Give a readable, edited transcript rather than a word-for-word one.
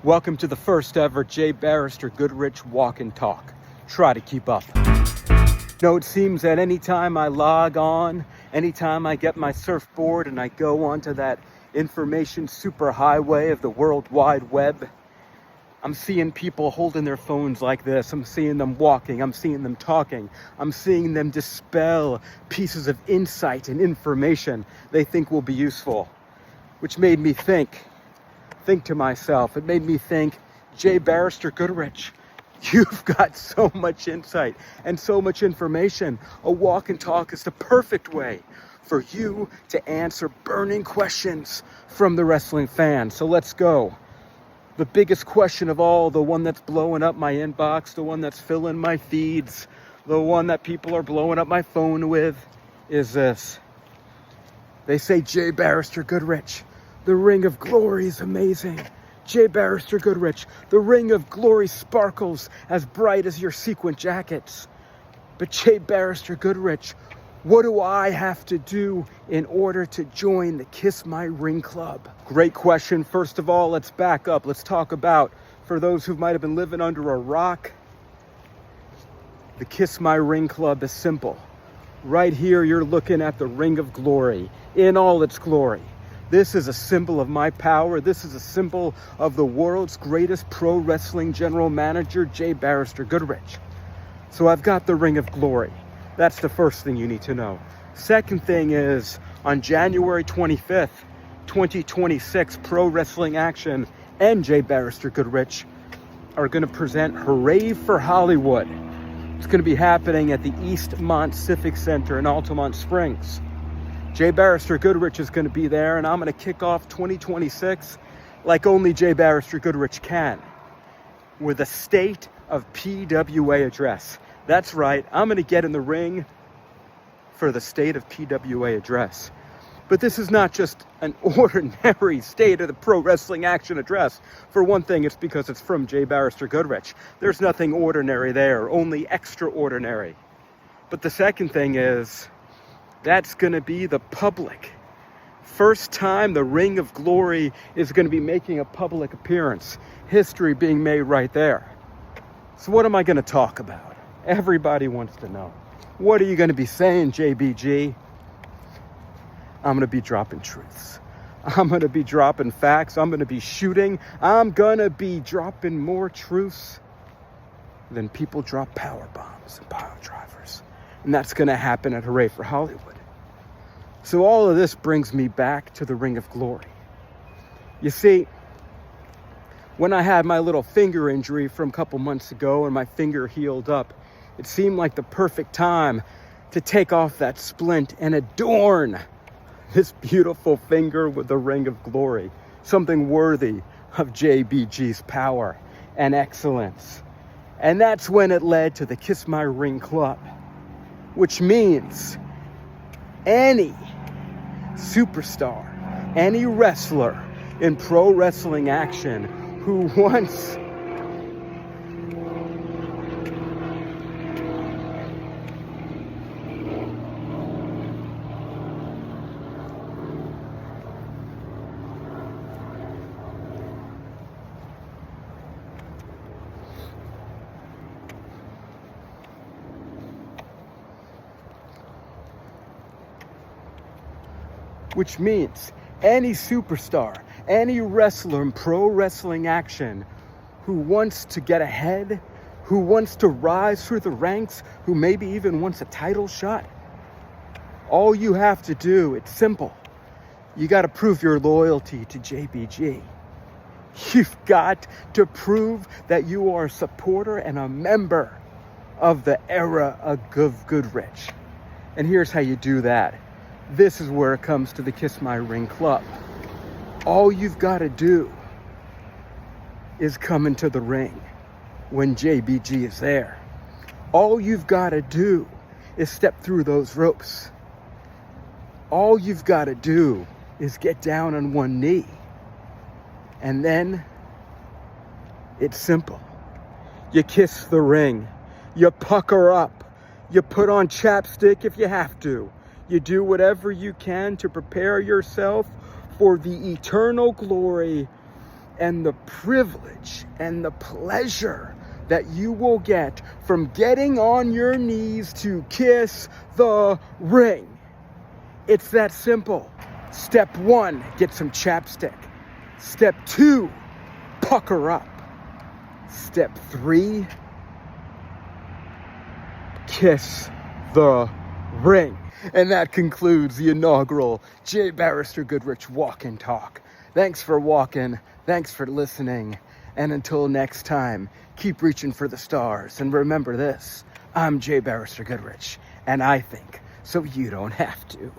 Welcome to the first ever Barrister Goodrich walk and talk. Try to keep up. It seems that anytime I log on, anytime I get my surfboard and I go onto that information superhighway of the World Wide Web, I'm seeing people holding their phones like this. I'm seeing them walking. I'm seeing them talking. I'm seeing them dispel pieces of insight and information they think will be useful, which made me think to myself. It made me think, Barrister Goodrich, you've got so much insight and so much information. A walk and talk is the perfect way for you to answer burning questions from the wrestling fans. So let's go. The biggest question of all, the one that's blowing up my inbox, the one that's filling my feeds, the one that people are blowing up my phone with, is this. They say, Barrister Goodrich, the Ring of Glory is amazing. Barrister Goodrich, the Ring of Glory sparkles as bright as your sequin jackets. But Barrister Goodrich, what do I have to do in order to join the Kiss My Ring Club? Great question. First of all, let's back up. Let's talk about, for those who might have been living under a rock, the Kiss My Ring Club is simple. Right here, you're looking at the Ring of Glory in all its glory. This is a symbol of my power. This is a symbol of the world's greatest pro wrestling general manager, Barrister Goodrich. So I've got the Ring of Glory. That's the first thing you need to know. Second thing is, on January 25th, 2026, Pro Wrestling Action and Barrister Goodrich are going to present Hooray for Hollywood. It's going to be happening at the Eastmont Civic Center in Altamont Springs. Barrister Goodrich is going to be there, and I'm going to kick off 2026 like only Barrister Goodrich can, with a State of PWA address. That's right, I'm going to get in the ring for the State of PWA address. But this is not just an ordinary State of the Pro Wrestling Action address. For one thing, it's because it's from Barrister Goodrich. There's nothing ordinary there, only extraordinary. But the second thing is, that's going to be the public. First time the Ring of Glory is going to be making a public appearance. History being made right there. So what am I going to talk about? Everybody wants to know. What are you going to be saying, JBG? I'm going to be dropping truths. I'm going to be dropping facts. I'm going to be shooting. I'm going to be dropping more truths than people drop power bombs and pile drivers. And that's going to happen at Hooray for Hollywood. So all of this brings me back to the Ring of Glory. You see, when I had my little finger injury from a couple months ago and my finger healed up, it seemed like the perfect time to take off that splint and adorn this beautiful finger with the Ring of Glory. Something worthy of JBG's power and excellence. And that's when it led to the Kiss My Ring Club, which means any superstar, any wrestler in pro wrestling action who wants which means any superstar, any wrestler in pro wrestling action who wants to get ahead, who wants to rise through the ranks, who maybe even wants a title shot, all you have to do, it's simple. You got to prove your loyalty to JBG. You've got to prove that you are a supporter and a member of the era of Goodrich. And here's how you do that. This is where it comes to the Kiss My Ring Club. All you've got to do is come into the ring when JBG is there. All you've got to do is step through those ropes. All you've got to do is get down on one knee. And then it's simple. You kiss the ring. You pucker up. You put on chapstick if you have to. You do whatever you can to prepare yourself for the eternal glory and the privilege and the pleasure that you will get from getting on your knees to kiss the ring. It's that simple. Step 1, get some chapstick. Step 2, pucker up. Step 3, kiss the ring. And that concludes the inaugural J. Barrister Goodrich Walk and Talk. Thanks for walking. Thanks for listening. And until next time, keep reaching for the stars. And remember this, I'm J. Barrister Goodrich, and I think so you don't have to.